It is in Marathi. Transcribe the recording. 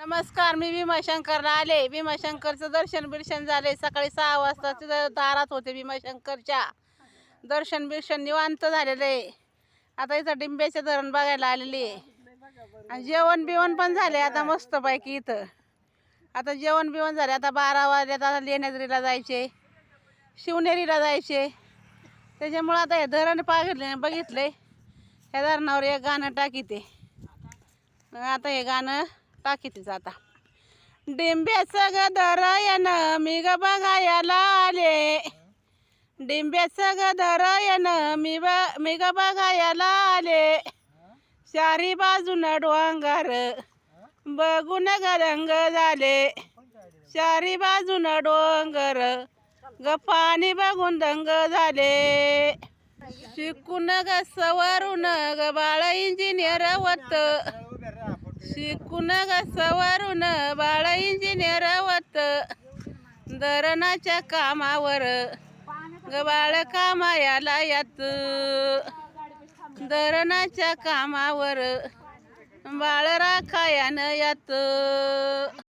नमस्कार, मी भीमाशंकरला आले. भीमाशंकरचं दर्शन झाले. सकाळी 6 वाजता तिथं दारात होते भीमाशंकरच्या. दर्शन निवांत झालेलं आहे. आता इथं डिंब्याचे धरण बघायला आलेली आहे. आणि जेवण बिवण पण झाले आता मस्तपैकी इथं. आता जेवण बिवण झाले. आता 12 वाजल्यात. आता लेण्याद्रीला जायचे, शिवनेरीला जायचे. त्याच्यामुळं आता हे धरण बघितलंय. ह्या धरणावर एक गाणं टाकीते. आता हे गाणं टाकीतेच आता. डिंब्याचं ग दरयन मी ग बघायला आले. डिंब्याचं ग दरयन मी ग बघायला आले. चारी बाजून डोंगर बघून ग रंग झाले. चारी बाजून डोंगर ग पाणी बघून दंग झाले. शिकून ग सवरून ग बाळ इंजिनियर होत. शिकून ग सवरून बाळ इंजिनियर होत. धरणाच्या कामावर ग बाळ कामायाला यात. धरणाच्या कामावर बाळ राखायान यात.